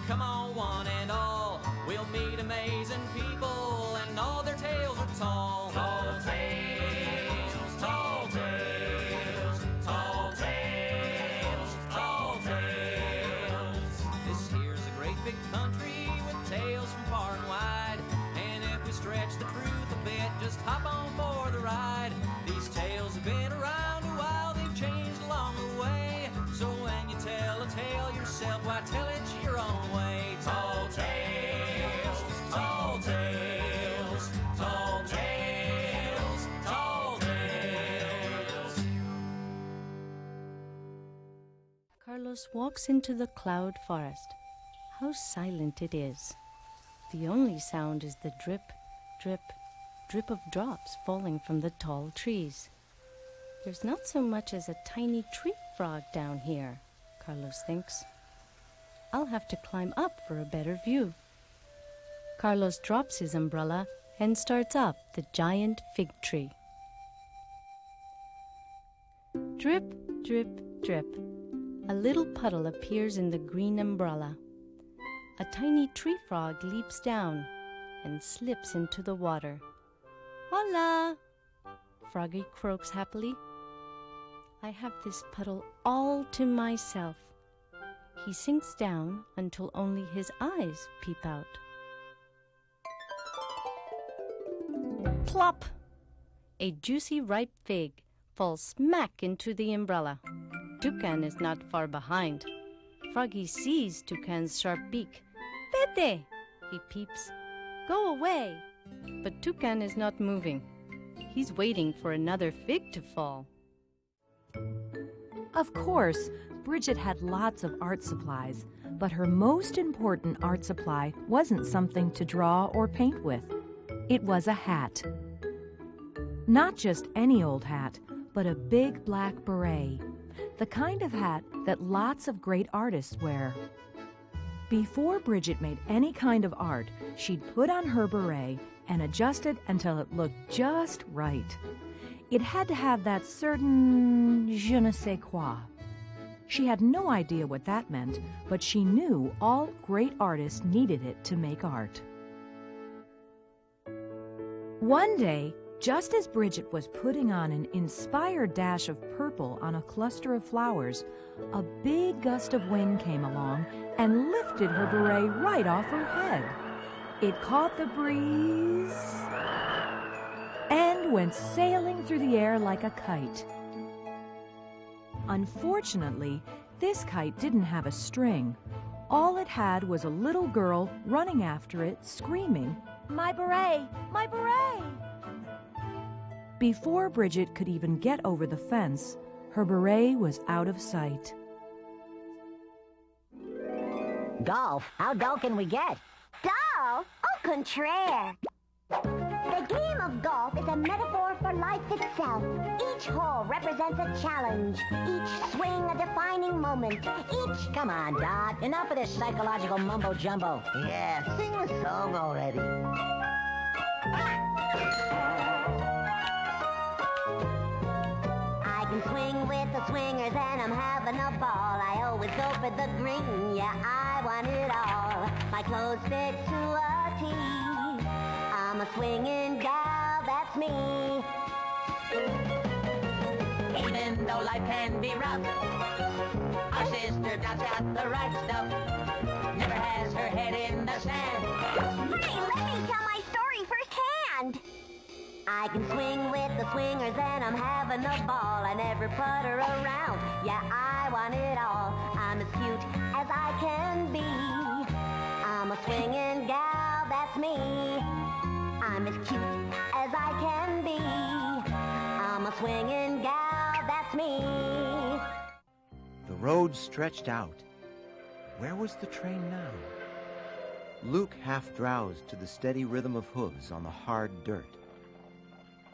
Come on, one and all, we'll meet amazing people, and all their tales are tall. Tall tales, tall tales, tall tales, tall tales. This here's a great big country with tales from far and wide, and if we stretch the truth a bit, just hop on for the ride. These tales have been around a while, they've changed along the way, so when you tell a tale yourself, why tell it your own way. Tall tales, tall tales, tall tales, tall tales. Carlos walks into the cloud forest. How silent it is. The only sound is the drip, drip, drip of drops falling from the tall trees. There's not so much as a tiny tree frog down here, Carlos thinks. I'll have to climb up for a better view. Carlos drops his umbrella and starts up the giant fig tree. Drip, drip, drip. A little puddle appears in the green umbrella. A tiny tree frog leaps down and slips into the water. Hola! Froggy croaks happily. I have this puddle all to myself. He sinks down until only his eyes peep out. Plop! A juicy ripe fig falls smack into the umbrella. Toucan is not far behind. Froggy sees Toucan's sharp beak. Vete! He peeps. Go away! But Toucan is not moving. He's waiting for another fig to fall. Of course, Bridget had lots of art supplies, but her most important art supply wasn't something to draw or paint with. It was a hat. Not just any old hat, but a big black beret, the kind of hat that lots of great artists wear. Before Bridget made any kind of art, she'd put on her beret and adjust it until it looked just right. It had to have that certain je ne sais quoi. She had no idea what that meant, but she knew all great artists needed it to make art. One day, just as Bridget was putting on an inspired dash of purple on a cluster of flowers, a big gust of wind came along and lifted her beret right off her head. It caught the breeze and went sailing through the air like a kite. Unfortunately, this kite didn't have a string. All it had was a little girl running after it, screaming, "My beret! My beret!" Before Bridget could even get over the fence, her beret was out of sight. Golf? How dull can we get? Dull? Au contraire. The game of golf is a metaphor for life itself. Each hole represents a challenge. Each swing a defining moment. Each... Come on, Dot. Enough of this psychological mumbo-jumbo. Yeah, sing the song already. I can swing with the swingers and I'm having a ball. I always go for the green, yeah, I want it all. My clothes fit to a T. I'm a swinging gal, that's me. Even though life can be rough, our sister Dot's got the right stuff. Never has her head in the sand. Hey, let me tell my story firsthand. I can swing with the swingers and I'm having a ball. I never putter around, yeah, I want it all. I'm as cute as I can be. I'm a swinging gal, that's me. I'm as cute as I can be. I'm a swinging gal, that's me. The road stretched out. Where was the train now? Luke half drowsed to the steady rhythm of hooves on the hard dirt.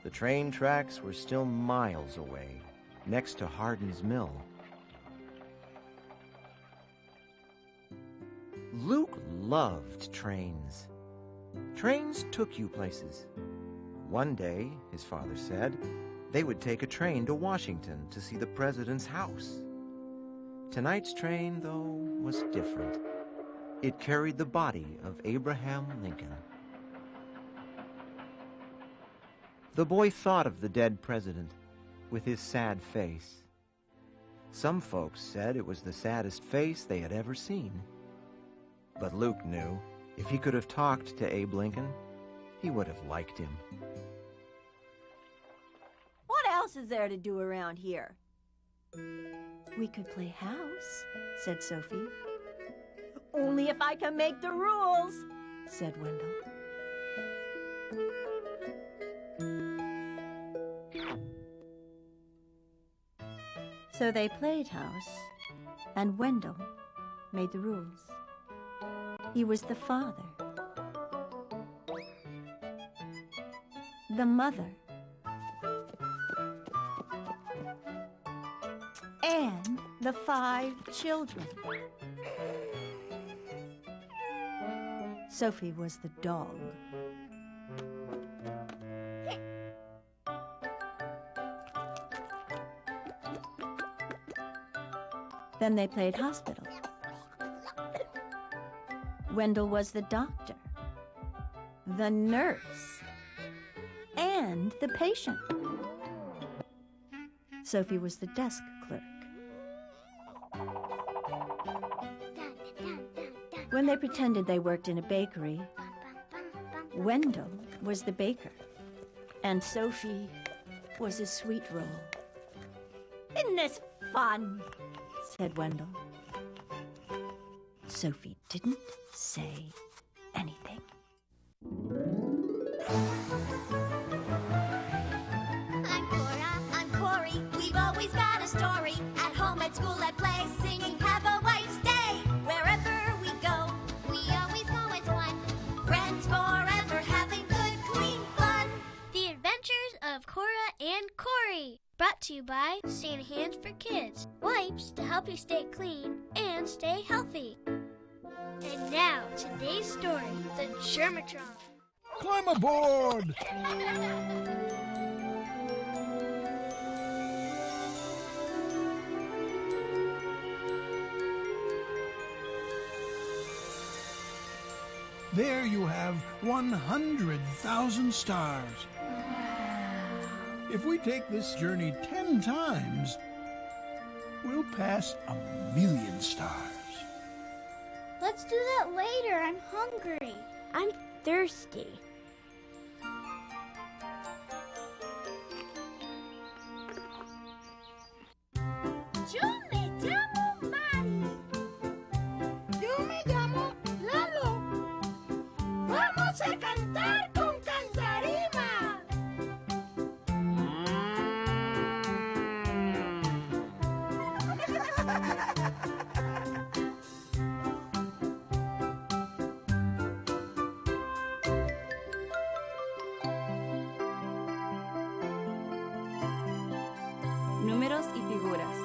The train tracks were still miles away, next to Hardin's mill. Luke loved trains. Trains took you places. One day, his father said, they would take a train to Washington to see the president's house. Tonight's train, though, was different. It carried the body of Abraham Lincoln. The boy thought of the dead president with his sad face. Some folks said it was the saddest face they had ever seen. But Luke knew if he could have talked to Abe Lincoln, he would have liked him. What else is there to do around here? We could play house, said Sophie. Only if I can make the rules, said Wendell. So they played house, and Wendell made the rules. He was the father, the mother, and the 5 children. Sophie was the dog. Then they played hospital. Wendell was the doctor, the nurse, and the patient. Sophie was the desk clerk. When they pretended they worked in a bakery, Wendell was the baker, and Sophie was a sweet roll. Isn't this fun? Said Wendell. Sophie didn't say anything. I'm Cora, I'm Corey. We've always got a story. At home, at school, at play, singing "Have a Wife's Day." Wherever we go, we always go as one. Friends forever, having good, clean fun. The Adventures of Cora and Corey. Brought to you by Santa Hands for Kids. Wipes to help you stay clean and stay healthy. And now, today's story, the Germatron. Climb aboard! There you have 100,000 stars. If we take this journey 10 times, we'll pass 1,000,000 stars. Let's do that later. I'm hungry. I'm thirsty. Yo me llamo Mari. Yo me llamo Lalo. Vamos a cantar con cantarima. Números y figuras.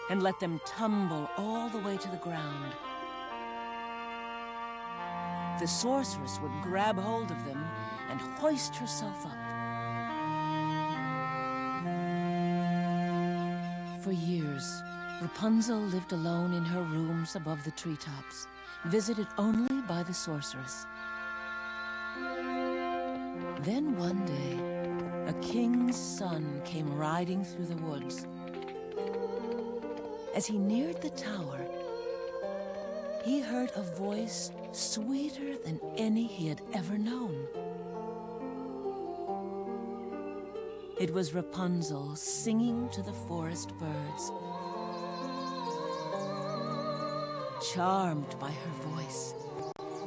And let them tumble all the way to the ground. The sorceress would grab hold of them and hoist herself up. For years, Rapunzel lived alone in her rooms above the treetops, visited only by the sorceress. Then one day, a king's son came riding through the woods. As he neared the tower, he heard a voice sweeter than any he had ever known. It was Rapunzel singing to the forest birds. Charmed by her voice,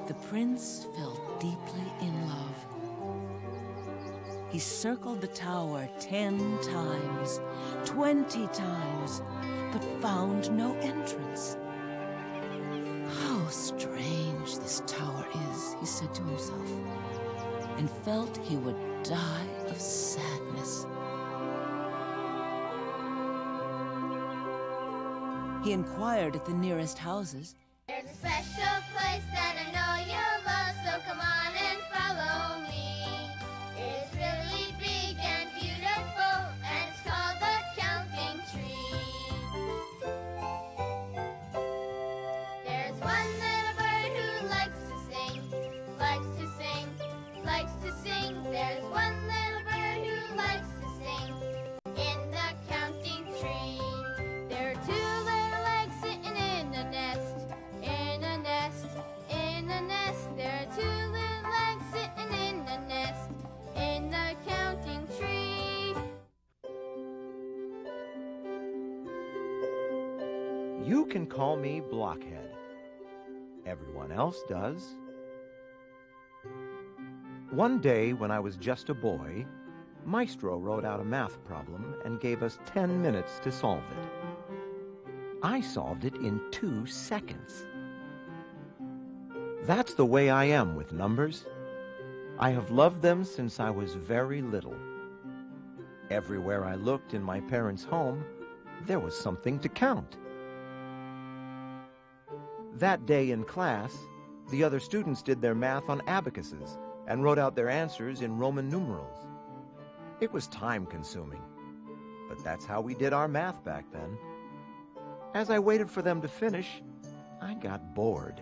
the prince fell deeply in love. He circled the tower 10 times, 20 times, but found no entrance. How strange this tower is, he said to himself, and felt he would die of sadness. He inquired at the nearest houses. There's a special place that I know you'll love, so come on and follow me. It's really big and beautiful, and it's called the Counting Tree. There's one little bird who likes to sing, likes to sing, likes to sing. There's one little bird who likes to sing in the counting tree. There are two little eggs sitting in a nest, in a nest, in a nest. There are two little eggs sitting in a nest, in the counting tree. You can call me Blockhead. Everyone else does. One day when I was just a boy, Maestro wrote out a math problem and gave us 10 minutes to solve it. I solved it in 2 seconds. That's the way I am with numbers. I have loved them since I was very little. Everywhere I looked in my parents' home, there was something to count. That day in class, the other students did their math on abacuses and wrote out their answers in Roman numerals. It was time-consuming, but that's how we did our math back then. As I waited for them to finish, I got bored.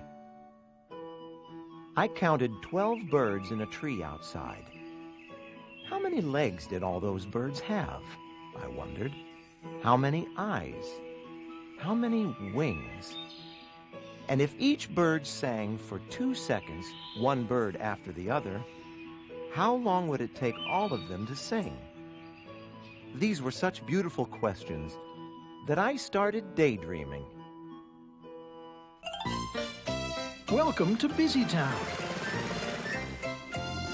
I counted 12 birds in a tree outside. How many legs did all those birds have? I wondered. How many eyes? How many wings? And if each bird sang for 2 seconds, one bird after the other, how long would it take all of them to sing? These were such beautiful questions that I started daydreaming. Welcome to Busy Town,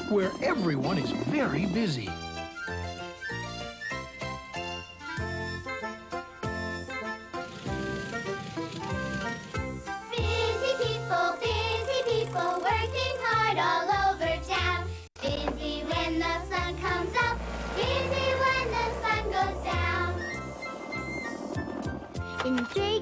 where everyone is very busy. Busy people working hard all over town. Busy when the sun comes up, busy when the sun goes down. In 3